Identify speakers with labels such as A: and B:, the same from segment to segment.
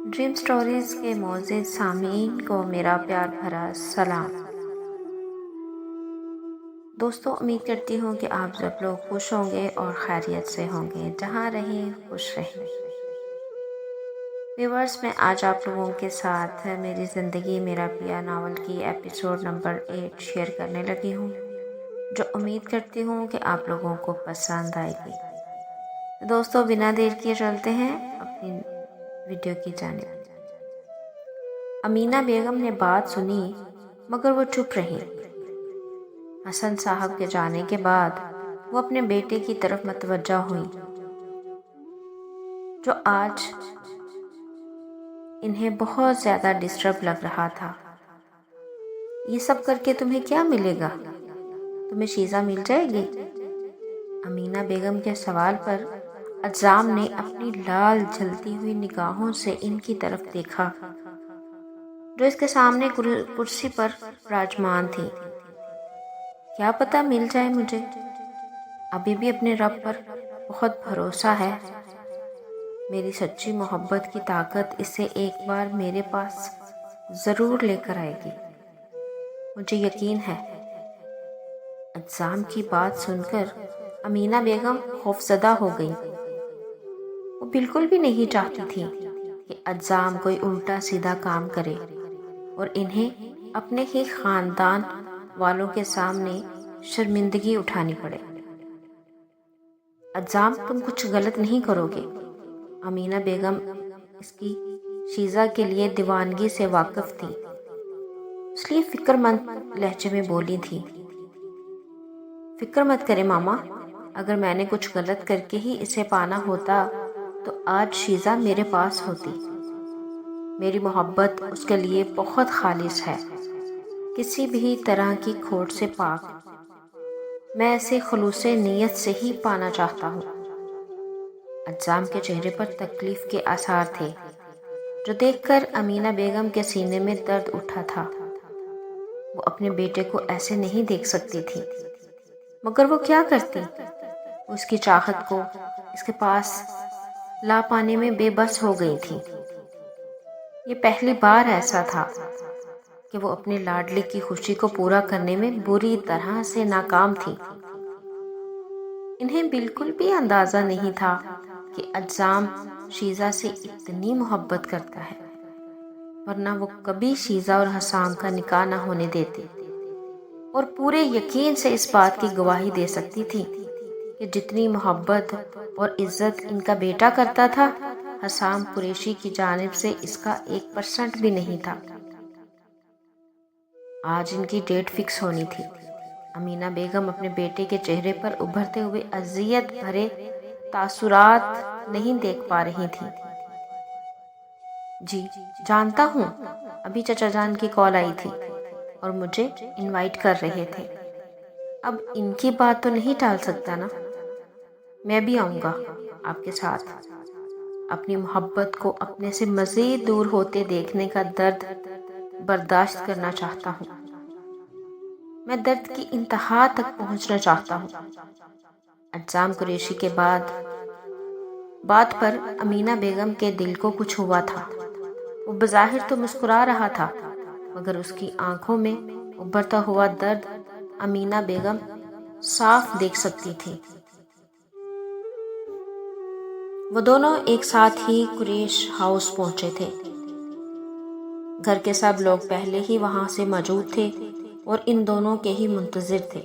A: Dream stories کے معزز سامعین کو میرا پیار بھرا سلام۔ دوستو، امید کرتی ہوں کہ آپ سب لوگ خوش ہوں گے اور خیریت سے ہوں گے، جہاں رہیں خوش رہیں۔ ویورز، میں آج آپ لوگوں کے ساتھ میری زندگی میرا پیا ناول کی ایپیسوڈ نمبر 8 شیئر کرنے لگی ہوں، جو امید کرتی ہوں کہ آپ لوگوں کو پسند آئے گی۔ دوستو، بنا دیر کیے چلتے ہیں اپنی ویڈیو کی جانب۔ امینہ بیگم نے بات سنی مگر وہ چپ رہی۔ حسن صاحب کے جانے کے بعد وہ اپنے بیٹے کی طرف متوجہ ہوئی، جو آج انہیں بہت زیادہ ڈسٹرب لگ رہا تھا۔ یہ سب کر کے تمہیں کیا ملے گا؟ تمہیں شیزہ مل جائے گی؟ امینہ بیگم کے سوال پر عزام نے اپنی لال جلتی ہوئی نگاہوں سے ان کی طرف دیکھا، جو اس کے سامنے کرسی پر راجمان تھی۔ کیا پتہ مل جائے مجھے، ابھی بھی اپنے رب پر بہت بھروسہ ہے۔ میری سچی محبت کی طاقت اسے ایک بار میرے پاس ضرور لے کر آئے گی، مجھے یقین ہے۔ عزام کی بات سن کر امینہ بیگم خوفزدہ ہو گئی۔ وہ بالکل بھی نہیں چاہتی تھی کہ عزام کوئی الٹا سیدھا کام کرے اور انہیں اپنے ہی خاندان والوں کے سامنے شرمندگی اٹھانی پڑے۔ عزام، تم کچھ غلط نہیں کرو گے۔ امینہ بیگم اس کی شیزہ کے لیے دیوانگی سے واقف تھی، اس لیے فکر مند لہجے میں بولی تھی۔ فکر مت کرے ماما، اگر میں نے کچھ غلط کر کے ہی اسے پانا ہوتا تو آج شیزہ میرے پاس ہوتی۔ میری محبت اس کے لیے بہت خالص ہے، کسی بھی طرح کی کھوٹ سے پاک۔ میں اسے خلوص نیت سے ہی پانا چاہتا ہوں۔ عزام کے چہرے پر تکلیف کے آثار تھے، جو دیکھ کر امینہ بیگم کے سینے میں درد اٹھا تھا۔ وہ اپنے بیٹے کو ایسے نہیں دیکھ سکتی تھی، مگر وہ کیا کرتی؟ وہ اس کی چاہت کو اس کے پاس لا پانے میں بے بس ہو گئی تھی۔ یہ پہلی بار ایسا تھا کہ وہ اپنے لاڈلے کی خوشی کو پورا کرنے میں بری طرح سے ناکام تھی۔ انہیں بالکل بھی اندازہ نہیں تھا کہ عزام شیزہ سے اتنی محبت کرتا ہے، ورنہ وہ کبھی شیزہ اور حسام کا نکاح نہ ہونے دیتے، اور پورے یقین سے اس بات کی گواہی دے سکتی تھی کہ جتنی محبت اور عزت ان کا بیٹا کرتا تھا، حسام قریشی کی جانب سے اس کا 1% بھی نہیں تھا۔ آج ان کی ڈیٹ فکس ہونی تھی۔ امینہ بیگم اپنے بیٹے کے چہرے پر ابھرتے ہوئے اذیت بھرے تاثرات نہیں دیکھ پا رہی تھی۔ جی جانتا ہوں، ابھی چچا جان کی کال آئی تھی اور مجھے انوائٹ کر رہے تھے۔ اب ان کی بات تو نہیں ٹال سکتا نا، میں بھی آؤں گا آپ کے ساتھ۔ اپنی محبت کو اپنے سے مزید دور ہوتے دیکھنے کا درد برداشت کرنا چاہتا ہوں۔ میں درد کی انتہا تک پہنچنا چاہتا ہوں۔ عزام قریشی کے بات پر امینہ بیگم کے دل کو کچھ ہوا تھا۔ وہ بظاہر تو مسکرا رہا تھا، مگر اس کی آنکھوں میں ابھرتا ہوا درد امینہ بیگم صاف دیکھ سکتی تھی۔ وہ دونوں ایک ساتھ ہی قریش ہاؤس پہنچے تھے۔ گھر کے سب لوگ پہلے ہی وہاں سے موجود تھے اور ان دونوں کے ہی منتظر تھے۔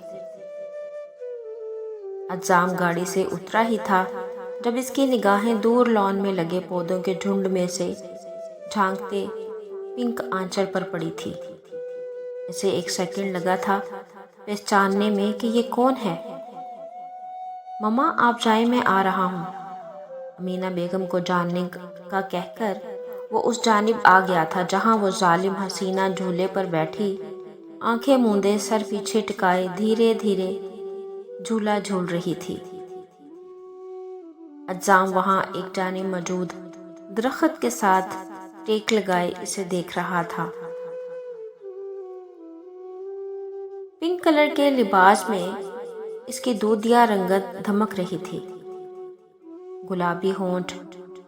A: عزام گاڑی سے اترا ہی تھا جب اس کی نگاہیں دور لان میں لگے پودوں کے جھنڈ میں سے جھانکتے پنک آنچل پر پڑی تھی۔ اسے 1 سیکنڈ لگا تھا پہچاننے میں کہ یہ کون ہے۔ مما آپ جائیں، میں آ رہا ہوں۔ امینہ بیگم کو جاننے کا کہہ کر وہ اس جانب آ گیا تھا جہاں وہ ظالم حسینہ جھولے پر بیٹھی، آنکھیں موندے سر پیچھے ٹکائے دھیرے دھیرے جھولا جھول رہی تھی۔ عزام وہاں ایک جانب موجود درخت کے ساتھ ٹیک لگائے اسے دیکھ رہا تھا۔ پنک کلر کے لباس میں اس کی دودھیا رنگت دھمک رہی تھی۔ گلابی ہونٹ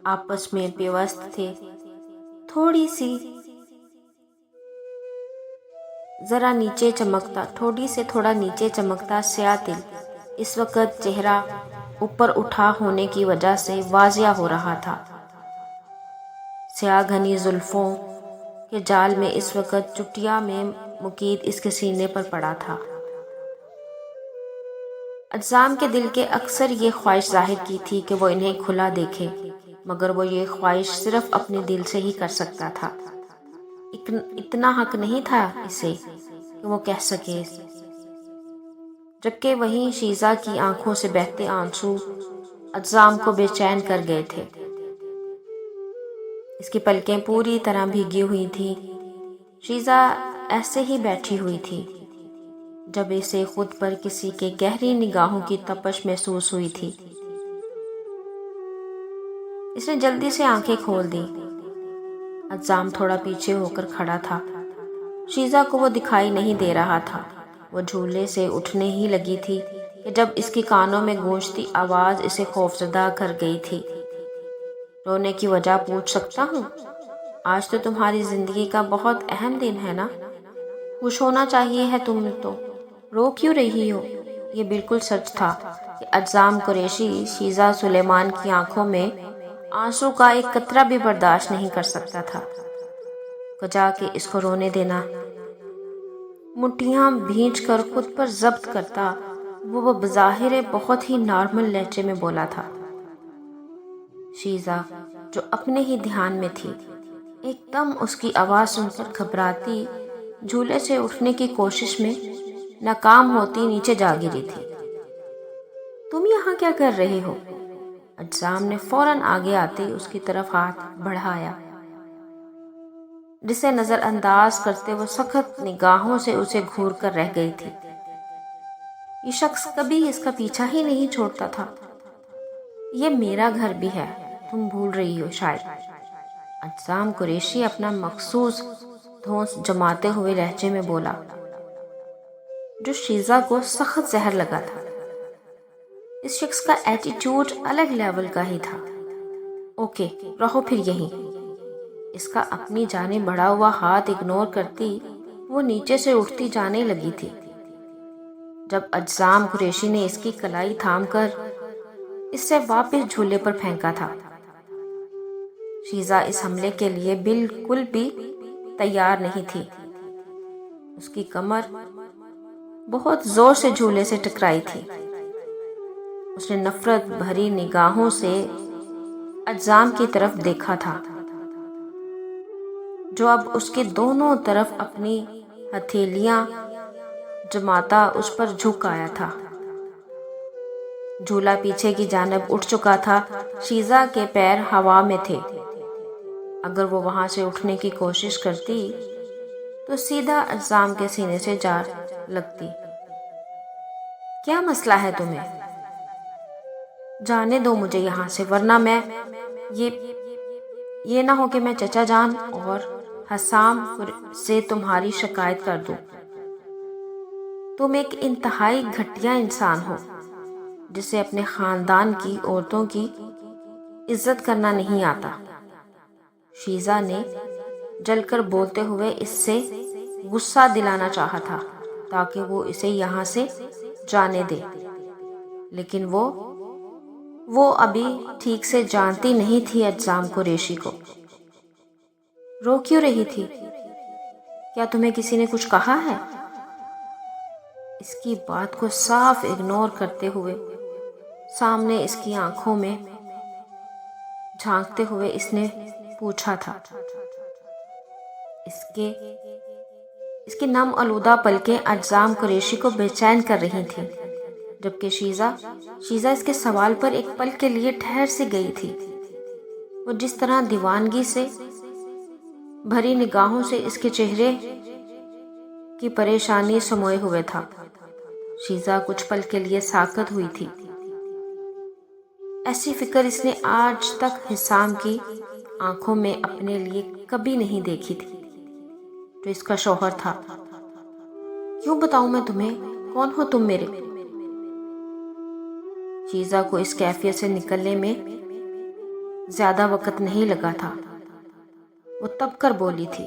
A: آپس میں پیوست تھے تھوڑی سے تھوڑا نیچے چمکتا سیاہ تل اس وقت چہرہ اوپر اٹھا ہونے کی وجہ سے واضح ہو رہا تھا۔ سیاہ گھنی زلفوں کے جال میں اس وقت چٹیا میں مقید اس کے سینے پر پڑا تھا۔ اجسام کے دل کے اکثر یہ خواہش ظاہر کی تھی کہ وہ انہیں کھلا دیکھے، مگر وہ یہ خواہش صرف اپنے دل سے ہی کر سکتا تھا۔ اتنا حق نہیں تھا اسے کہ وہ کہہ سکے، جبکہ وہیں شیزا کی آنکھوں سے بہتے آنسو اجسام کو بے چین کر گئے تھے۔ اس کی پلکیں پوری طرح بھیگی ہوئی تھیں۔ شیزا ایسے ہی بیٹھی ہوئی تھی جب اسے خود پر کسی کے گہری نگاہوں کی تپش محسوس ہوئی تھی۔ اس نے جلدی سے آنکھیں کھول دیں۔ اجسام تھوڑا پیچھے ہو کر کھڑا تھا۔ شیزا کو وہ دکھائی نہیں دے رہا تھا۔ وہ جھولے سے اٹھنے ہی لگی تھی کہ جب اس کی کانوں میں گونجتی آواز اسے خوفزدہ کر گئی تھی۔ رونے کی وجہ پوچھ سکتا ہوں؟ آج تو تمہاری زندگی کا بہت اہم دن ہے نا؟ خوش ہونا چاہیے ہے تم تو، رو کیوں رہی ہو؟ یہ بالکل سچ تھا کہ اجسام قریشی شیزا سلیمان کی آنکھوں میں آنسو کا ایک قطرہ بھی برداشت نہیں کر سکتا تھا۔ کجا کہ اس کو رونے دینا۔ مٹھیاں بھینچ کر خود پر ضبط کرتا وہ بظاہر بہت ہی نارمل لہجے میں بولا تھا۔ شیزا جو اپنے ہی دھیان میں تھی، ایک دم اس کی آواز سن کر گھبراتی جھولے سے اٹھنے کی کوشش میں ناکام ہوتی نیچے جا گری تھی۔ تم یہاں کیا کر رہے ہو؟ اجسام نے فوراً آگے آتے اس کی طرف ہاتھ بڑھایا، جسے نظر انداز کرتے وہ سخت نگاہوں سے اسے گھور کر رہ گئی تھی۔ یہ شخص کبھی اس کا پیچھا ہی نہیں چھوڑتا تھا۔ یہ میرا گھر بھی ہے، تم بھول رہی ہو شاید۔ اجسام قریشی اپنا مخصوص دھونس جماتے ہوئے لہجے میں بولا، جو شیزا کو سخت زہر لگا تھا۔ اس شخص کا ایٹیٹیوڈ الگ لیول کا ہی تھا۔ اوکے، رہو پھر یہیں۔ اس کا اپنی جانب بڑھا ہوا ہاتھ اگنور کرتی وہ نیچے سے اٹھتی جانے لگی تھی، جب اجسام قریشی نے اس کی کلائی تھام کر اس سے واپس جھولے پر پھینکا تھا۔ شیزا اس حملے کے لیے بالکل بھی تیار نہیں تھی۔ اس کی کمر بہت زور سے جھولے سے ٹکرائی تھی۔ اس نے نفرت بھری نگاہوں سے اجسام کی طرف دیکھا تھا، جو اب اس کے دونوں طرف اپنی ہتھیلیاں جماتا اس پر جھک آیا تھا۔ جھولا پیچھے کی جانب اٹھ چکا تھا۔ شیزا کے پیر ہوا میں تھے۔ اگر وہ وہاں سے اٹھنے کی کوشش کرتی تو سیدھا اجسام کے سینے سے جا لگتی۔ کیا مسئلہ ہے تمہیں؟ جانے دو مجھے یہاں سے، ورنہ میں یہ نہ ہو کہ میں چچا جان اور حسام سے تمہاری شکایت کر دوں۔ تم ایک انتہائی گھٹیا انسان ہو جسے اپنے خاندان کی عورتوں کی عزت کرنا نہیں آتا۔ شیزا نے جل کر بولتے ہوئے اس سے غصہ دلانا چاہا تھا تاکہ وہ اسے یہاں سے جانے دے، لیکن وہ ابھی ٹھیک سے جانتی نہیں تھی اجسام قریشی کو۔ رو کیوں رہی تھی؟ کیا تمہیں کسی نے کچھ کہا ہے؟ اس کی بات کو صاف اگنور کرتے ہوئے سامنے اس کی آنکھوں میں جھانکتے ہوئے اس نے پوچھا تھا۔ اس کی نم آلودہ پلکیں اجسام قریشی کو بے چین کر رہی تھیں، جبکہ شیزا اس کے سوال پر ایک پل کے لیے ٹھہر سی گئی تھی۔ وہ جس طرح دیوانگی سے بھری نگاہوں سے اس کے چہرے کی پریشانی سموئے ہوئے تھا۔ شیزا کچھ پل کے لیے ساکت ہوئی تھی۔ ایسی فکر اس نے آج تک حسام کی آنکھوں میں اپنے لیے کبھی نہیں دیکھی تھی، جو اس کا شوہر تھا۔ کیوں بتاؤں میں تمہیں؟ کون ہو تم میرے؟ شیزا کو اس کیفیت سے نکلنے میں زیادہ وقت نہیں لگا تھا۔ وہ تب کر بولی تھی۔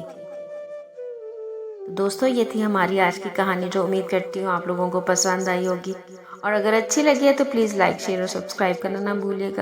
A: دوستو یہ تھی ہماری آج کی کہانی، جو امید کرتی ہوں آپ لوگوں کو پسند آئی ہوگی، اور اگر اچھی لگی ہے تو پلیز لائک شیئر اور سبسکرائب کرنا نہ بھولیے گا۔